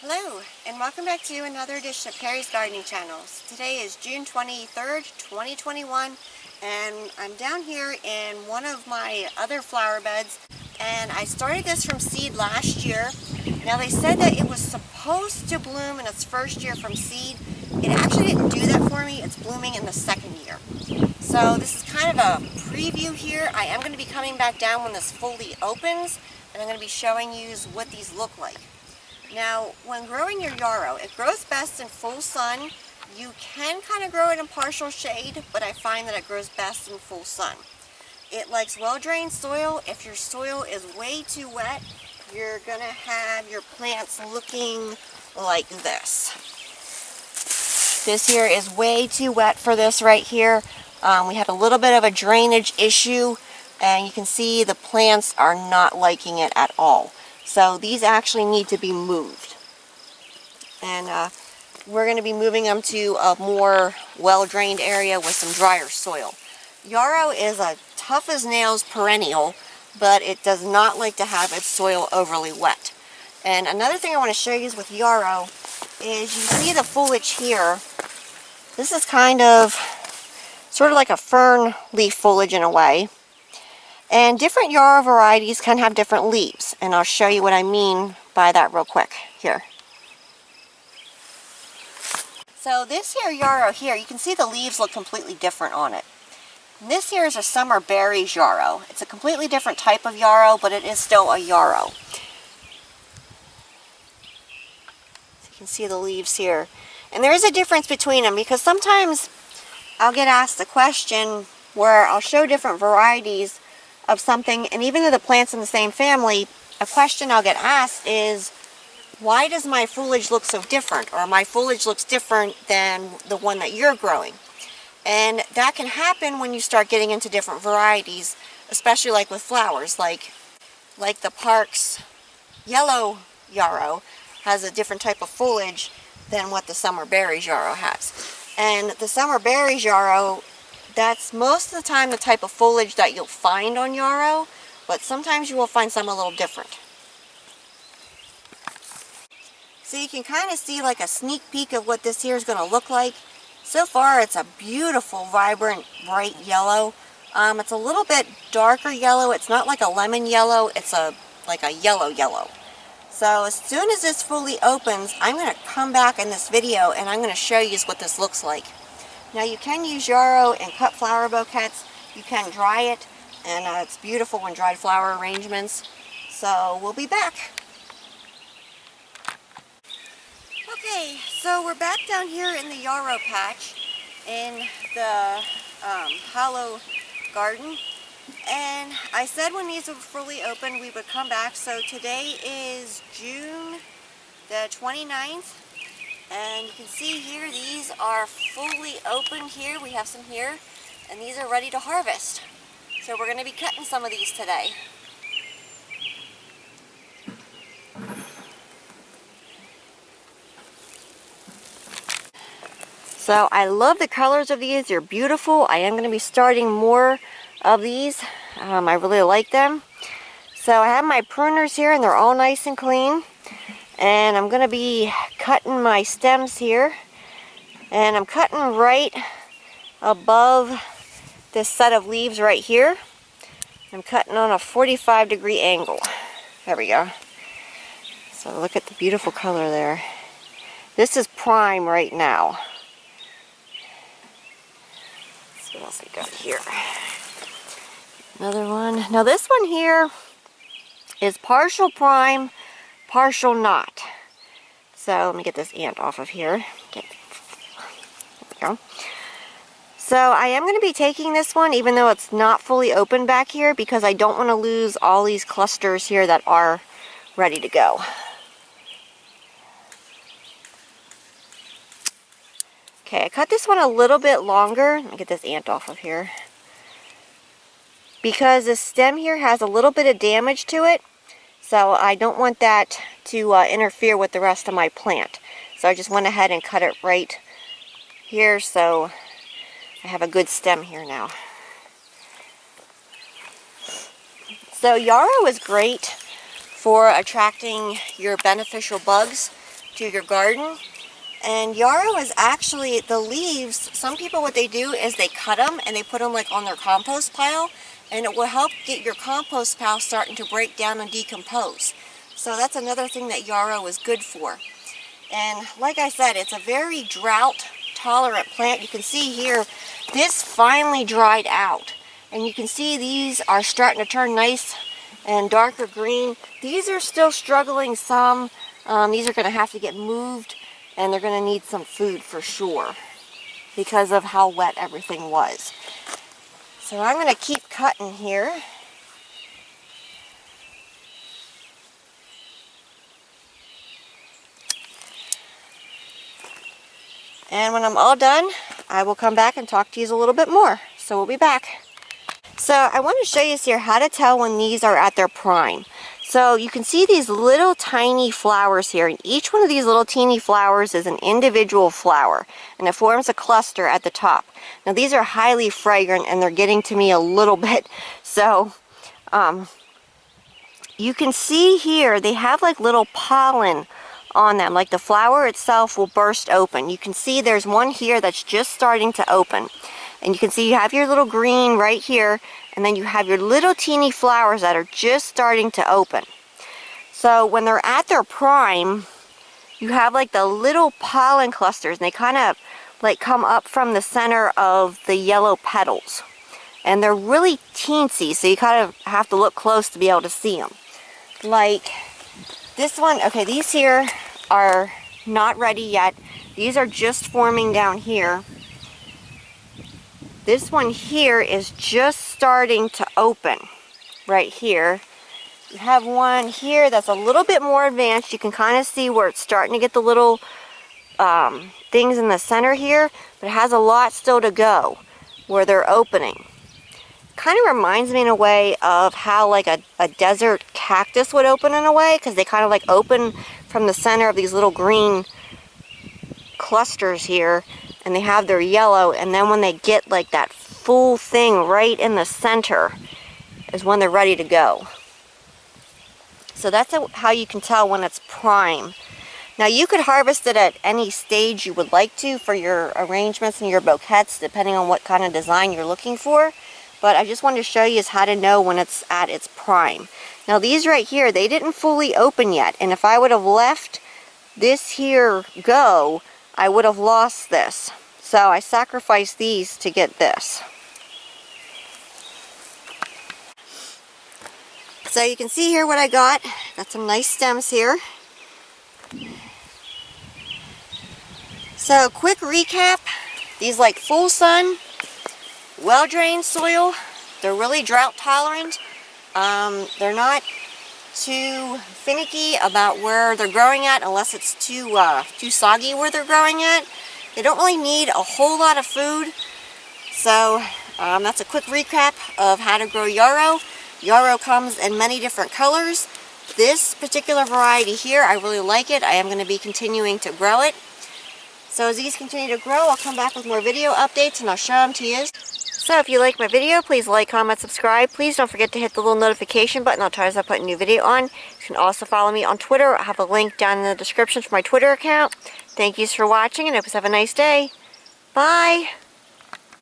Hello, and welcome back to another edition of Carrie's Gardening Channels. Today is June 23rd, 2021, and I'm down here in one of my other flower beds, and I started this from seed last year. Now they said that it was supposed to bloom in its first year from seed. It actually didn't do that for me. It's blooming in the second year. So this is kind of a preview here. I am going to be coming back down when this fully opens, and I'm going to be showing you what these look like. Now, when growing your yarrow, it grows best in full sun. You can kind of grow it in partial shade, but I find that it grows best in full sun. It likes well-drained soil. If your soil is way too wet, you're going to have your plants looking like this. This here is way too wet for this right here. We had a little bit of a drainage issue, and you can see the plants are not liking it at all. So these actually need to be moved. And we're going to be moving them to a more well-drained area with some drier soil. Yarrow is a tough as nails perennial, but it does not like to have its soil overly wet. And another thing I want to show you is with yarrow is you see the foliage here. This is kind of sort of like a fern leaf foliage in a way. And different yarrow varieties can have different leaves, and I'll show you what I mean by that real quick here. So this here yarrow here, you can see the leaves look completely different on it. And this here is a summer berries yarrow. It's a completely different type of yarrow, but it is still a yarrow. So you can see the leaves here. And there is a difference between them, because sometimes I'll get asked a question where I'll show different varieties of something, and even though the plant's in the same family, a question I'll get asked is, why does my foliage look so different, or my foliage looks different than the one that you're growing? And that can happen when you start getting into different varieties, especially like with flowers, like the Park's yellow yarrow has a different type of foliage than what the summer berries yarrow has. And the summer berries yarrow, that's most of the time the type of foliage that you'll find on yarrow, but sometimes you will find some a little different. So you can kind of see like a sneak peek of what this here is going to look like. So far it's a beautiful, vibrant, bright yellow. It's a little bit darker yellow. It's not like a lemon yellow, it's like a yellow yellow. So as soon as this fully opens, I'm going to come back in this video and I'm going to show you what this looks like. Now you can use yarrow and cut flower bouquets. You can dry it, and it's beautiful when dried flower arrangements. So we'll be back. Okay, so we're back down here in the yarrow patch in the hollow garden. And I said when these were fully open we would come back. So today is June the 29th. And you can see here, these are fully open here. We have some here, and these are ready to harvest. So we're going to be cutting some of these today. So I love the colors of these. They're beautiful. I am going to be starting more of these. I really like them. So I have my pruners here, and they're all nice and clean. And I'm going to be cutting my stems here, and I'm cutting right above this set of leaves right here. I'm cutting on a 45-degree angle. There we go. So look at the beautiful color there. This is prime right now. Let's see what else we got here. Another one. Now this one here is partial prime, partial not. So let me get this ant off of here. There we go. So I am going to be taking this one even though it's not fully open back here, because I don't want to lose all these clusters here that are ready to go. Okay, I cut this one a little bit longer. Let me get this ant off of here. Because this stem here has a little bit of damage to it. So I don't want that to interfere with the rest of my plant. So I just went ahead and cut it right here, so I have a good stem here now. So yarrow is great for attracting your beneficial bugs. to your garden. And yarrow is actually, the leaves, some people what they do is they cut them and they put them like on their compost pile, and it will help get your compost pile starting to break down and decompose. So that's another thing that yarrow is good for. And like I said, it's a very drought tolerant plant. You can see here, this finally dried out. And you can see these are starting to turn nice and darker green. These are still struggling some. These are going to have to get moved, and they're going to need some food for sure because of how wet everything was. So I'm going to keep cutting here. And when I'm all done, I will come back and talk to you a little bit more. So we'll be back. So I want to show you here how to tell when these are at their prime. So you can see these little tiny flowers here, and each one of these little teeny flowers is an individual flower, and it forms a cluster at the top. Now these are highly fragrant, and they're getting to me a little bit. So you can see here they have like little pollen on them, like the flower itself will burst open. You can see there's one here that's just starting to open, and you can see you have your little green right here, and then you have your little teeny flowers that are just starting to open. So when they're at their prime, you have like the little pollen clusters, and they kind of like come up from the center of the yellow petals, and they're really teensy, so you kind of have to look close to be able to see them. Like this one, okay, these here are not ready yet. These are just forming down here. This one here is just starting to open right here. You have one here that's a little bit more advanced. You can kind of see where it's starting to get the little things in the center here, but it has a lot still to go where they're opening. Kind of reminds me in a way of how like a desert cactus would open in a way, because they kind of like open from the center of these little green clusters here, and they have their yellow, and then when they get like that full thing right in the center is when they're ready to go. So that's how you can tell when it's prime. Now you could harvest it at any stage you would like to for your arrangements and your bouquets, depending on what kind of design you're looking for. But I just wanted to show you is how to know when it's at its prime. Now these right here, they didn't fully open yet, and if I would have left this here go, I would have lost this. So I sacrificed these to get this. So you can see here what I got. Got some nice stems here. So quick recap, these like full sun, well-drained soil. They're really drought tolerant. They're not too finicky about where they're growing at unless it's too soggy where they're growing at. They don't really need a whole lot of food. So that's a quick recap of how to grow yarrow. Yarrow comes in many different colors. This particular variety here, I really like it. I am going to be continuing to grow it. So as these continue to grow, I'll come back with more video updates and I'll show them to you. So if you like my video, please like, comment, subscribe. Please don't forget to hit the little notification button. I'll try as I put a new video on. You can also follow me on Twitter. I have a link down in the description for my Twitter account. Thank you for watching, and I hope you have a nice day. Bye!